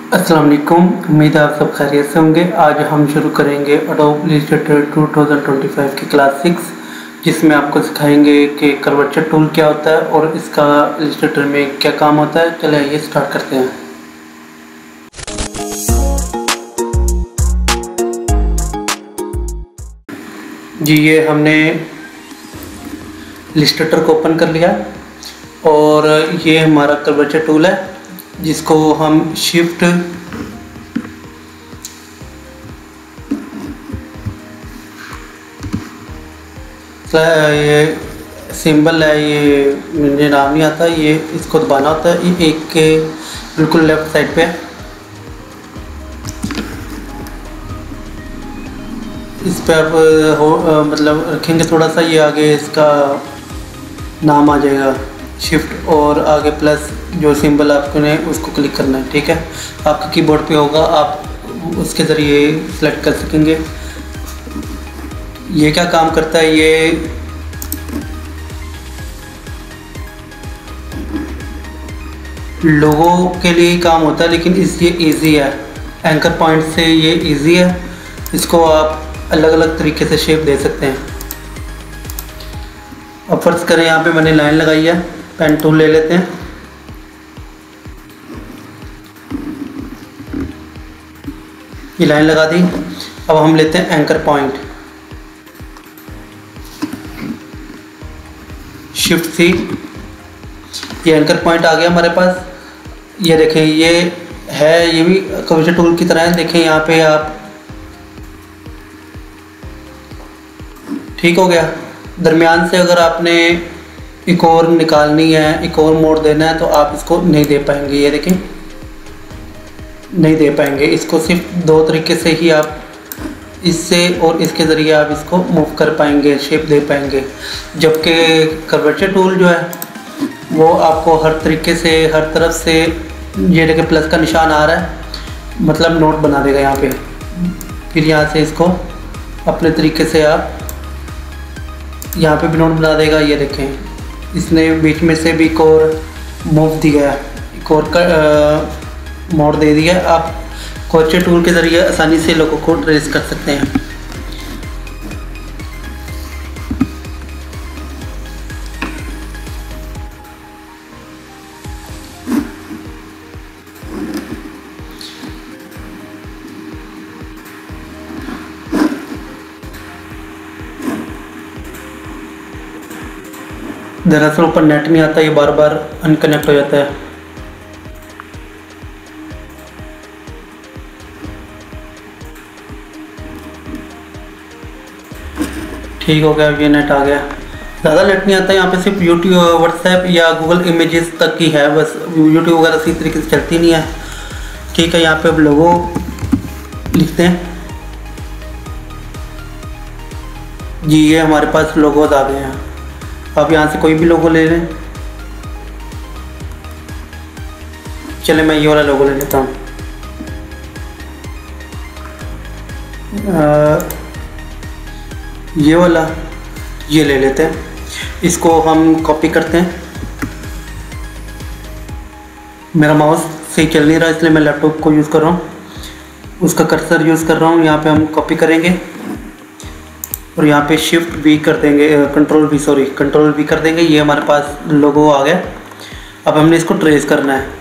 अस्सलाम वालेकुम। उम्मीद है आप सब खैरियत से होंगे। आज हम शुरू करेंगे एडोब इलस्ट्रेटर 2025 की क्लास 6, जिसमें आपको सिखाएंगे कि कर्वेचर टूल क्या होता है और इसका इलस्ट्रेटर में क्या काम होता है। चलिए आइए स्टार्ट करते हैं। जी, ये हमने इलस्ट्रेटर को ओपन कर लिया और ये हमारा कर्वेचर टूल है, जिसको हम शिफ्ट ये सिंबल है, ये मुझे नाम नहीं आता, ये इसको दबाना होता है। ये एक के बिल्कुल लेफ्ट साइड पे है। इस पे आप मतलब रखेंगे थोड़ा सा, ये आगे इसका नाम आ जाएगा शिफ्ट और आगे प्लस जो सिंबल आपको ने उसको क्लिक करना है। ठीक है, आपके कीबोर्ड पे होगा, आप उसके ज़रिए सेलेक्ट कर सकेंगे। ये क्या काम करता है, ये लोगों के लिए काम होता है, लेकिन ये इजी है। एंकर पॉइंट से ये इजी है, इसको आप अलग अलग तरीके से शेप दे सकते हैं। अब फर्ज करें यहाँ पे मैंने लाइन लगाई है, पेन टूल ले लेते हैं। ये लाइन लगा दी। अब हम लेते हैं एंकर पॉइंट, शिफ्ट सी, ये एंकर पॉइंट आ गया हमारे पास। ये देखें, ये है, ये भी कर्वेचर टूल की तरह है। देखें यहाँ पे आप, ठीक हो गया। दरमियान से अगर आपने एक और निकालनी है, एक और मोड़ देना है, तो आप इसको नहीं दे पाएंगे। ये देखें, नहीं दे पाएंगे। इसको सिर्फ दो तरीके से ही आप इससे और इसके ज़रिए आप इसको मूव कर पाएंगे, शेप दे पाएंगे। जबकि कर्वेचर टूल जो है वो आपको हर तरीके से, हर तरफ से, ये देखिए प्लस का निशान आ रहा है, मतलब नोट बना देगा यहाँ पे। फिर यहाँ से इसको अपने तरीके से आप यहाँ पे भी नोट बना देगा। ये देखें, इसने बीच में से भी एक और मूव दिया है, एक और मोड़ दे दिया। आप कर्वेचर टूल के ज़रिए आसानी से लोगों को ट्रेस कर सकते हैं। दरअसल ऊपर नेट नहीं आता, ये बार बार अनकनेक्ट हो जाता है। ठीक हो गया, ये नेट आ गया। ज़्यादा नेट नहीं आता यहाँ पे, सिर्फ यूट्यूब, व्हाट्सएप या गूगल इमेजेस तक की है बस। यूट्यूब वगैरह इसी तरीके से चलती नहीं है। ठीक है, यहाँ पे अब लोगो लिखते हैं। जी, ये हमारे पास लोगोज आ गए हैं। आप यहाँ से कोई भी लोगो ले लें। चले, मैं ये वाला लोगो ले लेता हूँ। ये वाला, ये ले लेते हैं। इसको हम कॉपी करते हैं। मेरा माउस सही चल नहीं रहा, इसलिए मैं लैपटॉप को यूज़ कर रहा हूँ, उसका कर्सर यूज़ कर रहा हूँ। यहाँ पे हम कॉपी करेंगे और यहाँ पे शिफ्ट भी कर देंगे, कंट्रोल भी कर देंगे। ये हमारे पास लोगो आ गया। अब हमने इसको ट्रेस करना है।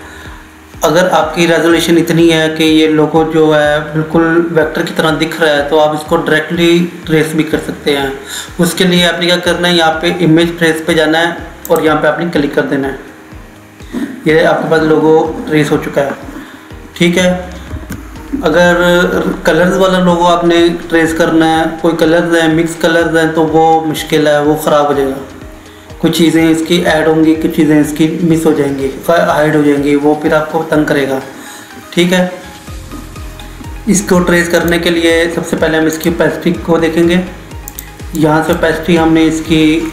अगर आपकी रेजोल्यूशन इतनी है कि ये लोगो जो है बिल्कुल वेक्टर की तरह दिख रहा है, तो आप इसको डायरेक्टली ट्रेस भी कर सकते हैं। उसके लिए आपने क्या करना है, यहाँ पे इमेज ट्रेस पे जाना है और यहाँ पे आपने क्लिक कर देना है। ये आपके पास लोगो ट्रेस हो चुका है। ठीक है, अगर कलर्स वाला लोगो आपने ट्रेस करना है, कोई कलर्स हैं, मिक्स कलर्स हैं, तो वो मुश्किल है, वो ख़राब हो जाएगा। कुछ चीज़ें इसकी ऐड होंगी, कुछ चीज़ें इसकी मिस हो जाएंगी, हाइड हो जाएंगी, वो फिर आपको तंग करेगा। ठीक है, इसको ट्रेस करने के लिए सबसे पहले हम इसकी ओपेसिटी को देखेंगे। यहाँ से ओपेसिटी हमने इसकी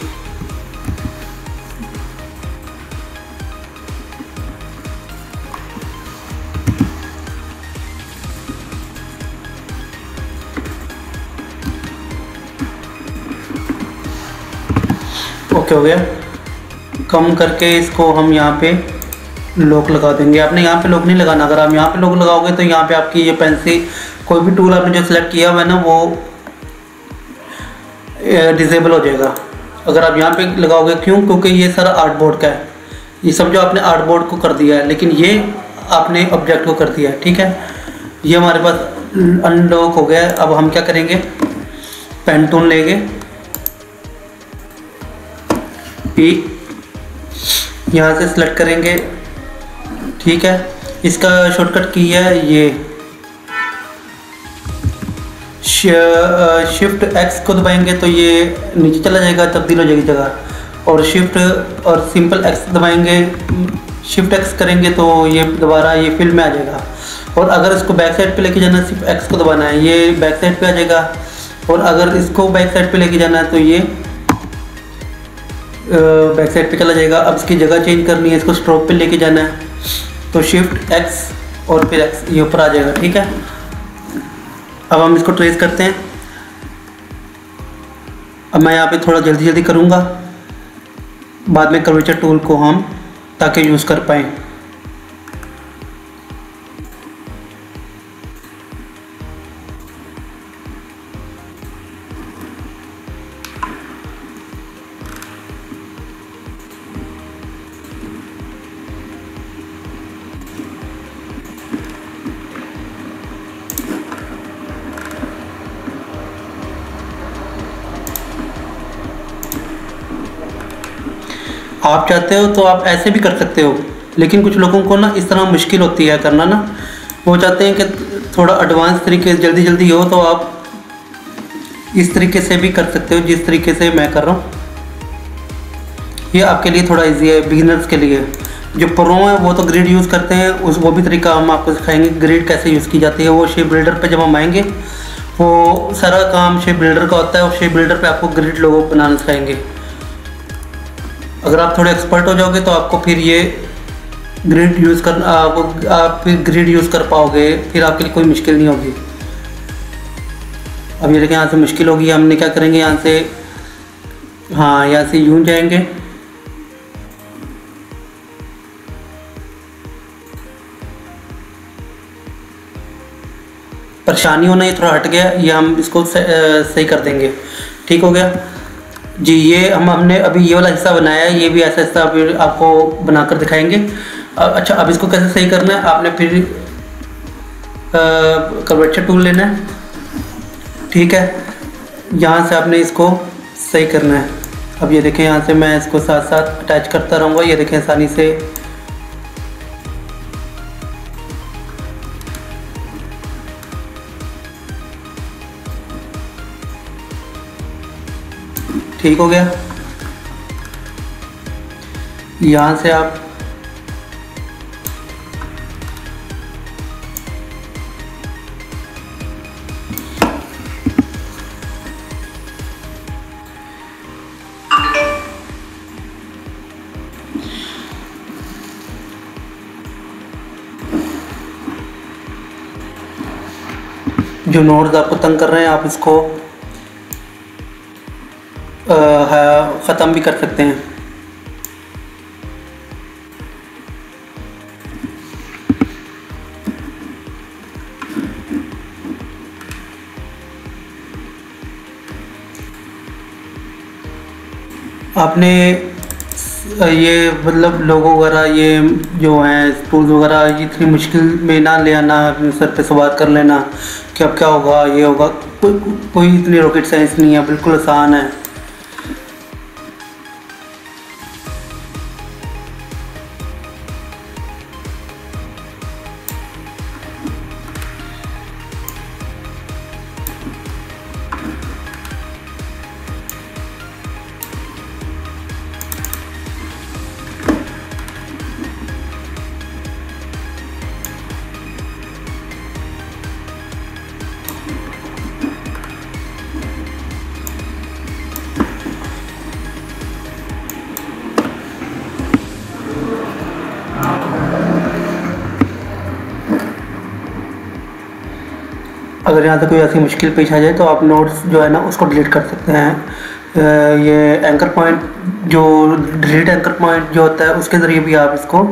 ओके हो गया। कम करके इसको हम यहाँ पे लॉक लगा देंगे। आपने यहाँ पे लॉक नहीं लगाना। अगर आप यहाँ पे लॉक लगाओगे तो यहाँ पे आपकी ये पेन से कोई भी टूल आपने जो सिलेक्ट किया हुआ है ना वो डिसेबल हो जाएगा। अगर आप यहाँ पे लगाओगे, क्यों? क्योंकि ये सारा आर्टबोर्ड का है। ये सब जो आपने आर्टबोर्ड को कर दिया है, लेकिन ये आपने ऑब्जेक्ट को कर दिया है। ठीक है, ये हमारे पास अनलॉक हो गया है। अब हम क्या करेंगे, पेन टूल लेंगे, पी यहाँ से सिलेक्ट करेंगे। ठीक है, इसका शॉर्टकट की है ये शिफ्ट एक्स को दबाएंगे तो ये नीचे चला जाएगा, तब्दील हो जाएगी जगह। और शिफ्ट और सिंपल एक्स दबाएंगे, शिफ्ट एक्स करेंगे तो ये दोबारा ये फिल में आ जाएगा। और अगर इसको बैक साइड पे लेके जाना है, सिर्फ एक्स को दबाना है, ये बैक साइड पे आ जाएगा। और अगर इसको बैक साइड पे लेके जाना है तो ये बैक साइड पे चला जाएगा। अब इसकी जगह चेंज करनी है, इसको स्ट्रोक पे लेके जाना है तो शिफ्ट एक्स और फिर एक्स, ये ऊपर आ जाएगा। ठीक है, अब हम इसको ट्रेस करते हैं। अब मैं यहाँ पे थोड़ा जल्दी जल्दी करूँगा, बाद में कर्वेचर टूल को हम ताकि यूज़ कर पाएँ। आप चाहते हो तो आप ऐसे भी कर सकते हो, लेकिन कुछ लोगों को ना इस तरह मुश्किल होती है करना ना। वो चाहते हैं कि थोड़ा एडवांस तरीके से जल्दी जल्दी हो, तो आप इस तरीके से भी कर सकते हो जिस तरीके से मैं कर रहा हूँ। ये आपके लिए थोड़ा इजी है, बिगिनर्स के लिए। जो प्रो है वो तो ग्रिड यूज़ करते हैं, वो भी तरीका हम आपको सिखाएंगे ग्रिड कैसे यूज़ की जाती है। वो शेप बिल्डर पे जब हम आएंगे, वो सारा काम शेप बिल्डर का होता है, और शेप बिल्डर पे आपको ग्रिड लोगो बनाना सिखाएंगे। अगर आप थोड़े एक्सपर्ट हो जाओगे तो आपको फिर ये ग्रिड यूज़ करना, आप फिर ग्रिड यूज़ कर पाओगे, फिर आपके लिए कोई मुश्किल नहीं होगी। अब ये देखें, यहाँ से मुश्किल होगी। हमने क्या करेंगे, यहाँ से, हाँ, यहाँ से यूँ जाएंगे, परेशानी होना, ये थोड़ा हट गया, ये हम इसको सही कर देंगे। ठीक हो गया जी। ये हमने अभी ये वाला हिस्सा बनाया है, ये भी ऐसा हिस्सा अभी आपको बनाकर दिखाएंगे। अच्छा, अब इसको कैसे सही करना है, आपने फिर कर्वेचर टूल लेना है। ठीक है, यहाँ से आपने इसको सही करना है। अब ये देखें, यहाँ से मैं इसको साथ साथ अटैच करता रहूँगा। ये देखें आसानी से ठीक हो गया। यहाँ से आप जो नोड्स आपको तंग कर रहे हैं, आप इसको ख़त्म भी कर सकते हैं। आपने ये मतलब लोगो वगैरह ये जो हैं टूल्स वगैरह इतनी मुश्किल में ना ले आना, अपने सर पे सवार कर लेना कि अब क्या होगा, ये होगा। कोई इतनी रॉकेट साइंस नहीं है, बिल्कुल आसान है। अगर यहाँ से कोई ऐसी मुश्किल पेश आ जाए तो आप नोट्स जो है ना उसको डिलीट कर सकते हैं। ये एंकर पॉइंट जो डिलीट एंकर पॉइंट जो होता है उसके ज़रिए भी आप इसको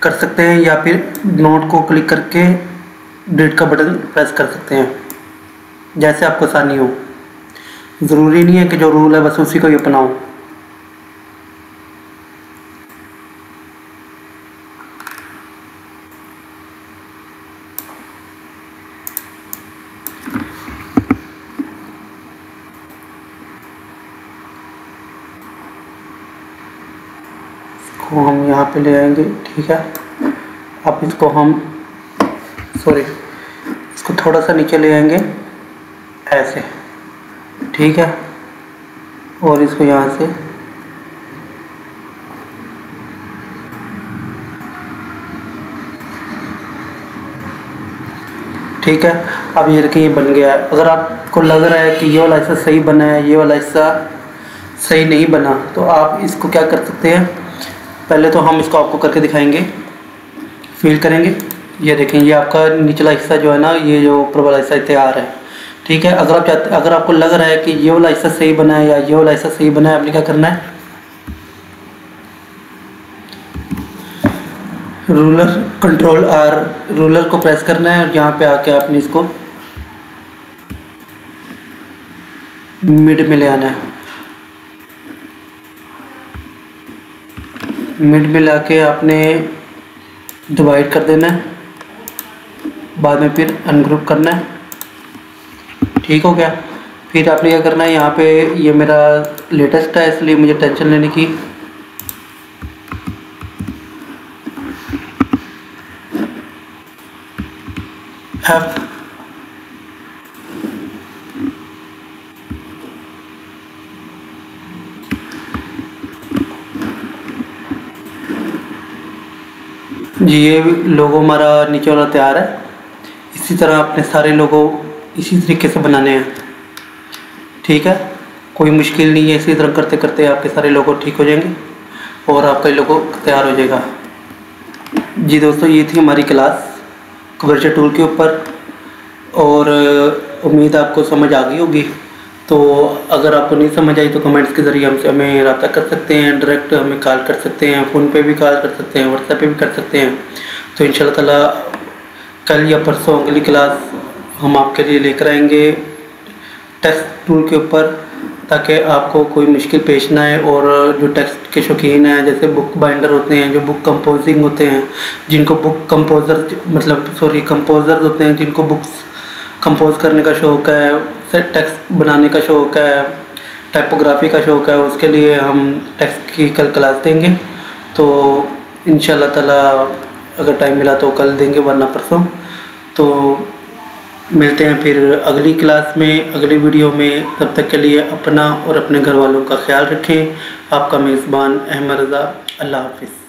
कर सकते हैं, या फिर नोट को क्लिक करके डिलीट का बटन प्रेस कर सकते हैं, जैसे आपको आसानी हो। ज़रूरी नहीं है कि जो रूल है बस उसी को ही अपनाओ। इसको हम यहाँ पे ले आएंगे, ठीक है। अब इसको इसको थोड़ा सा नीचे ले आएंगे ऐसे, ठीक है। और इसको यहाँ से ठीक है। अब ये देखिए ये बन गया है। अगर आपको लग रहा है कि ये वाला हिस्सा सही बना है, ये वाला हिस्सा सही नहीं बना, तो आप इसको क्या कर सकते हैं, पहले तो हम इसको आपको करके दिखाएंगे, फील करेंगे। ये देखें, ये आपका निचला हिस्सा जो है ना, ये जो ऊपर वाला हिस्सा तैयार है, ठीक है। अगर आपको लग रहा है कि ये वाला हिस्सा सही बना है या ये वाला हिस्सा सही बना है, आपने क्या करना है, रूलर कंट्रोल आर, रूलर को प्रेस करना है और यहाँ पे आके आपने इसको मिड में ले आना है। मिड में लाके आपने डिवाइड कर देना है, बाद में फिर अनग्रुप करना है, ठीक हो गया। फिर आपने क्या करना है, यहाँ पे ये मेरा लेटेस्ट है इसलिए मुझे टेंशन लेने की F, जी ये लोगो हमारा नीचे वाला तैयार है। इसी तरह अपने सारे लोगो इसी तरीके से बनाने हैं, ठीक है। कोई मुश्किल नहीं है, इसी तरह करते करते आपके सारे लोगो ठीक हो जाएंगे और आपका लोगो तैयार हो जाएगा। जी दोस्तों, ये थी हमारी क्लास कर्सर टूल के ऊपर, और उम्मीद आपको समझ आ गई होगी। तो अगर आपको नहीं समझ आई तो कमेंट्स के ज़रिए हमें रब्ता कर सकते हैं, डायरेक्ट हमें कॉल कर सकते हैं, फ़ोन पे भी कॉल कर सकते हैं, व्हाट्सएप पे भी कर सकते हैं। तो इंशाल्लाह ताला कल या परसों अगली क्लास हम आपके लिए लेकर आएंगे टेक्स्ट टूल के ऊपर, ताकि आपको कोई मुश्किल पेश ना आए। और जो टेक्स्ट के शौकीन हैं, जैसे बुक बाइंडर होते हैं, जो बुक कंपोजिंग होते हैं, जिनको बुक कंपोज़र होते हैं, जिनको बुक्स कंपोज करने का शौक़ है, टेक्स्ट बनाने का शौक़ है, टाइपोग्राफी का शौक़ है, उसके लिए हम टेक्स्ट की कल क्लास देंगे। तो इंशाल्लाह ताला अगर टाइम मिला तो कल देंगे, वरना परसों। तो मिलते हैं फिर अगली क्लास में, अगली वीडियो में। तब तक के लिए अपना और अपने घर वालों का ख्याल रखें। आपका मेज़बान अहमद रज़ा। अल्लाह हाफ़िज़।